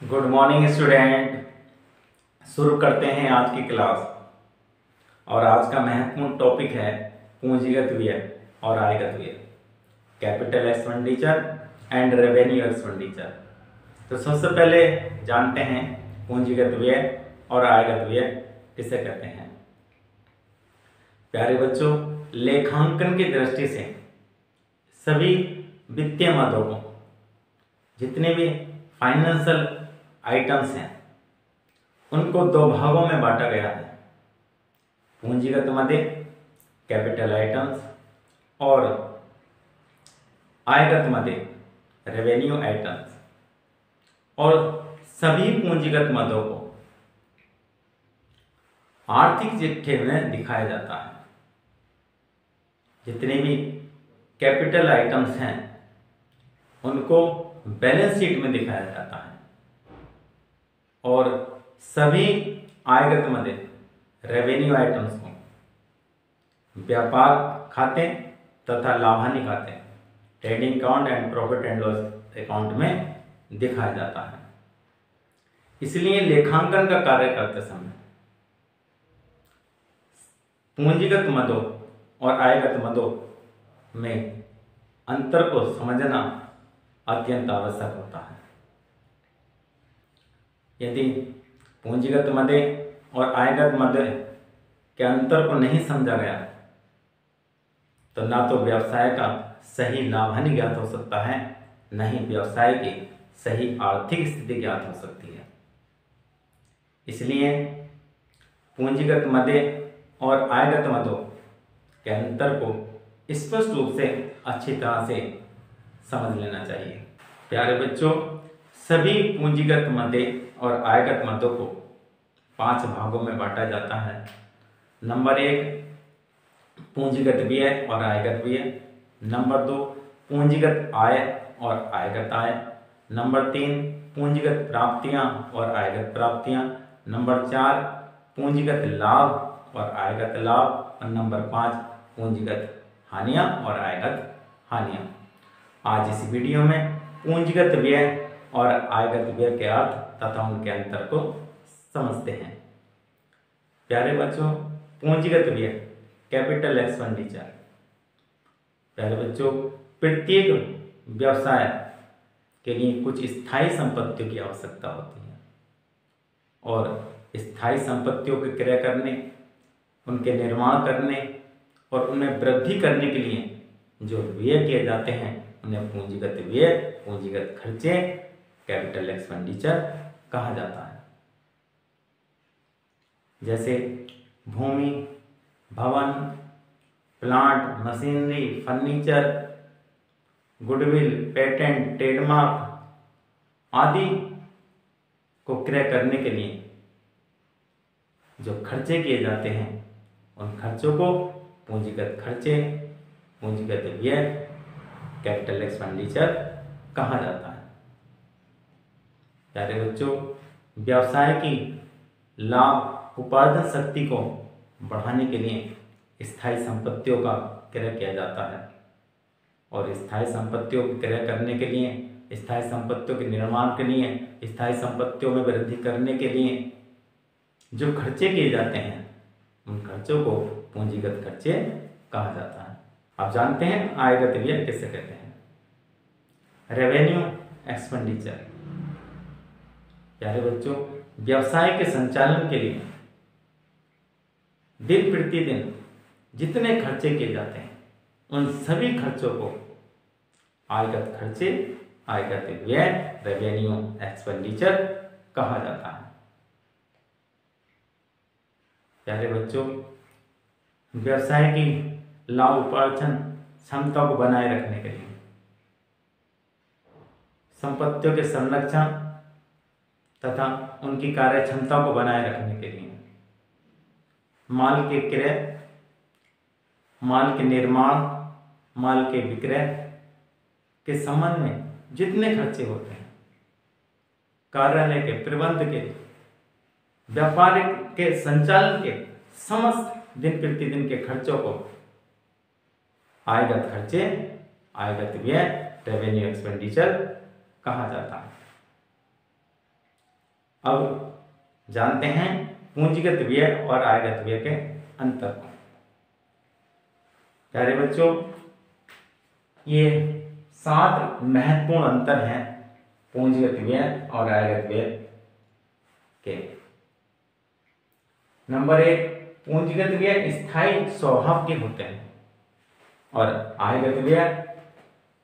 Good morning student. शुरू करते हैं आज की क्लास। और आज का महत्वपूर्ण टॉपिक है पूंजीगत व्यय और आयगत व्यय, capital expenditure and revenue expenditure. तो सबसे पहले जानते हैं पूंजीगत व्यय और आयगत व्यय किसे कहते हैं। प्यारे बच्चों, लेखांकन की दृष्टि से सभी वित्तीय मदों को, जितने भी फाइनेंशियल आइटम्स हैं, उनको दो भागों में बांटा गया है। पूंजीगत मदें, कैपिटल आइटम्स, और आयगत मदें, रेवेन्यू आइटम्स। और सभी पूंजीगत मदों को आर्थिक चिट्ठे में दिखाया जाता है। जितने भी कैपिटल आइटम्स हैं उनको बैलेंस शीट में दिखाया जाता है, और सभी आयगत मदें, रेवेन्यू आइटम्स को व्यापार खाते तथा लाभानी खाते, trading account and profit and loss account में दिखाया जाता है। इसलिए लेखांकन का कार्य करते समय पूंजीगत मदों और आयगत मदों में अंतर को समझना अत्यंत आवश्यक होता है। यदि पूंजीगत मदें और आयगत मदें के अंतर को नहीं समझा गया तो ना तो व्यवसाय का सही लाभ हानि ज्ञात हो सकता है, न ही व्यवसाय की सही आर्थिक स्थिति ज्ञात हो सकती है। इसलिए पूंजीगत मदें और आयगत मदों के अंतर को स्पष्ट रूप से अच्छी तरह से समझ लेना चाहिए। प्यारे बच्चों, सभी पूंजीगत मदें और आयगत मदों को 5 भागों में बांटा जाता है। नंबर 1 पूंजीगत व्यय और आयगत व्यय। नंबर 2 पूंजीगत आय और आयगत आय। नंबर 3 पूंजीगत प्राप्तियां और आयगत प्राप्तियां। नंबर 4 पूंजीगत लाभ और आयगत लाभ। और नंबर 5 पूंजीगत हानियां और आयगत हानियां। आज इस वीडियो में पूंजीगत व्यय और आयगत व्यय के अर्थ तथा उनके अंतर को समझते हैं। प्यारे बच्चों, पूंजीगत व्यय, कैपिटल एक्सपेंडिचर। प्यारे बच्चों, प्रत्येक व्यवसाय के लिए कुछ स्थायी संपत्तियों की आवश्यकता होती है, और स्थायी संपत्तियों के क्रय करने, उनके निर्माण करने और उनमें वृद्धि करने के लिए जो व्यय किए जाते हैं उन्हें पूंजीगत व्यय, पूंजीगत खर्चे, कैपिटल एक्सपेंडिचर कहा जाता है। जैसे भूमि, भवन, plant, machinery, furniture, goodwill, patent, trademark आदि को क्रय करने के लिए जो खर्चे किए जाते हैं उन खर्चों को पूंजीगत खर्चे, पूंजीगत व्यय, कैपिटल एक्सपेंडिचर कहा जाता है। प्यारे बच्चों, व्यवसाय की लाभ उपार्जन शक्ति को बढ़ाने के लिए स्थायी संपत्तियों का क्रय किया जाता है, और स्थायी संपत्तियों को क्रय करने के लिए, स्थायी संपत्तियों के निर्माण के लिए, स्थायी संपत्तियों में वृद्धि करने के लिए जो खर्चे किए जाते हैं उन खर्चों को पूंजीगत खर्चे कहा जाता है। आप जानते हैं आयगत व्यय किसे कहते हैं। Revenue expenditure. प्यारे बच्चों, व्यवसाय के संचालन के लिए दिन प्रतिदिन जितने खर्चे किए जाते हैं उन सभी खर्चों को आयगत खर्चे, आयगत व्यय, रेवेन्यू एक्सपेंडिचर कहा जाता है। प्यारे बच्चों, व्यवसाय की लाभ उपार्जन क्षमता को बनाए रखने के लिए, संपत्तियों के संरक्षण तथा उनकी कार्य क्षमता को बनाए रखने के लिए, माल के क्रय, माल के निर्माण, माल के विक्रय के संबंध में जितने खर्चे होते हैं, कार्यालय के प्रबंध के, व्यापार के संचालन के समस्त दिन प्रतिदिन के खर्चों को आयगत खर्चे, आयगत व्यय, रेवेन्यू एक्सपेंडिचर कहा जाता है। अब जानते हैं पूंजीगत व्यय और आयगत व्यय के अंतर को। प्यारे बच्चों, ये 7 महत्वपूर्ण अंतर हैं पूंजीगत व्यय और आयगत व्यय के। नंबर 1, पूंजीगत व्यय स्थायी स्वभाव के होते हैं और आयगत व्यय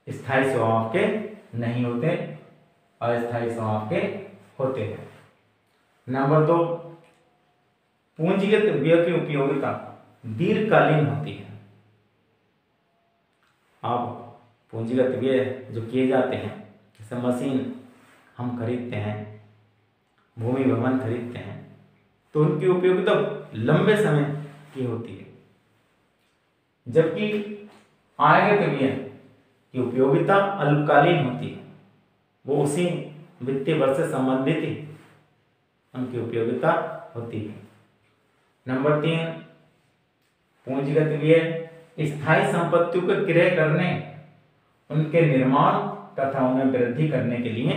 स्थायी स्वभाव के नहीं होते, अस्थायी स्वभाव के होते हैं। नंबर 2, पूंजीगत व्यय की उपयोगिता दीर्घकालीन होती है। अब पूंजीगत व्यय जो किए जाते हैं, जैसे मशीन हम खरीदते हैं, भूमि भवन खरीदते हैं, तो उनकी उपयोगिता लंबे समय की होती है, जबकि आयगत व्यय की उपयोगिता अल्पकालीन होती है। वो उसी वित्तीय वर्ष से संबंधित ही उनकी उपयोगिता होती है। नंबर 3, पूंजीगत व्यय स्थायी संपत्तियों को क्रय करने, उनके निर्माण तथा उन्हें वृद्धि करने के लिए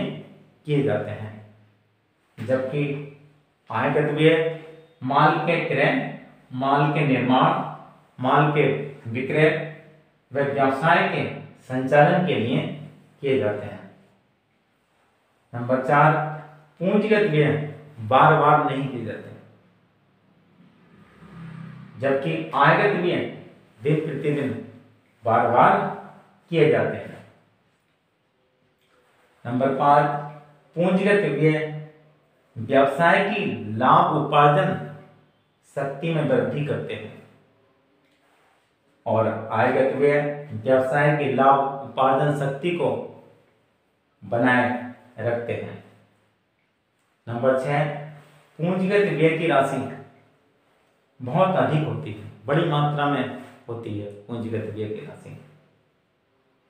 किए जाते हैं, जबकि आयगत व्यय माल के क्रय, माल के निर्माण, माल के विक्रय व व्यवसाय के संचालन के लिए किए जाते हैं। नंबर 4, पूंजीगत व्यय बार बार नहीं किए जाते, जबकि आयगत व्यय दिन प्रतिदिन बार बार किए जाते हैं। नंबर 5, पूंजीगत व्यय व्यवसाय की लाभ उपार्जन शक्ति में वृद्धि करते हैं और आयगत व्यय व्यवसाय की लाभ उपार्जन शक्ति को बनाए रखते हैं। नंबर 6, पूंजीगत व्यय की राशि बहुत अधिक होती है, बड़ी मात्रा में होती है पूंजीगत व्यय की राशि,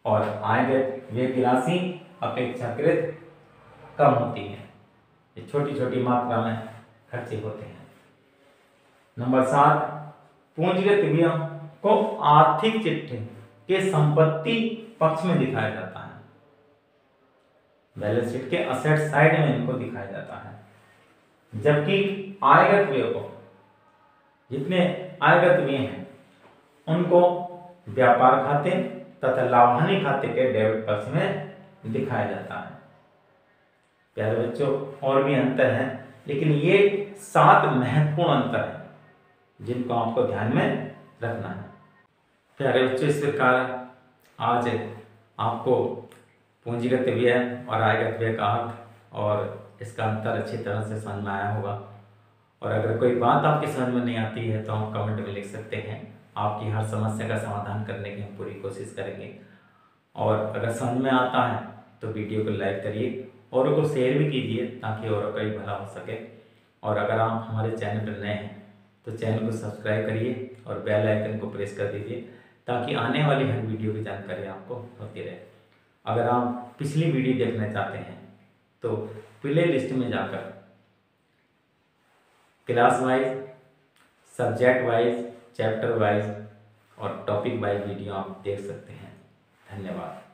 और आयगत व्यय की राशि अपेक्षाकृत कम होती है, ये छोटी छोटी मात्रा में खर्चे होते हैं। नंबर 7, पूंजीगत व्यय को आर्थिक चिट्ठे के संपत्ति पक्ष में दिखाया जाता है, बैलेंस शीट के असेट साइड में इनको दिखाया जाता है, जबकि आयगत व्यय को, जितने आयगत व्यय हैं उनको व्यापार खाते तथा लाभहानि खाते के डेबिट पक्ष में दिखाया जाता है। प्यारे बच्चों, और भी अंतर हैं, लेकिन ये 7 महत्वपूर्ण अंतर हैं जिनको आपको ध्यान में रखना है। प्यारे बच्चों, इस प्रकार आज आपको पूंजीगत व्यय और आयगत व्यय का अर्थ और इसका अंतर अच्छी तरह से समझ में आया होगा। और अगर कोई बात आपकी समझ में नहीं आती है तो आप कमेंट में लिख सकते हैं, आपकी हर समस्या का समाधान करने की हम पूरी कोशिश करेंगे। और अगर समझ में आता है तो वीडियो को लाइक करिए, औरों को शेयर भी कीजिए ताकि औरों का भी भला हो सके। और अगर आप हमारे चैनल पर नए हैं तो चैनल को सब्सक्राइब करिए और बेल आइकन को प्रेस कर दीजिए ताकि आने वाली हर वीडियो की जानकारी आपको होती रहे। अगर आप पिछली वीडियो देखना चाहते हैं तो प्ले लिस्ट में जाकर class wise, subject wise, chapter wise और टॉपिक वाइज वीडियो आप देख सकते हैं। धन्यवाद।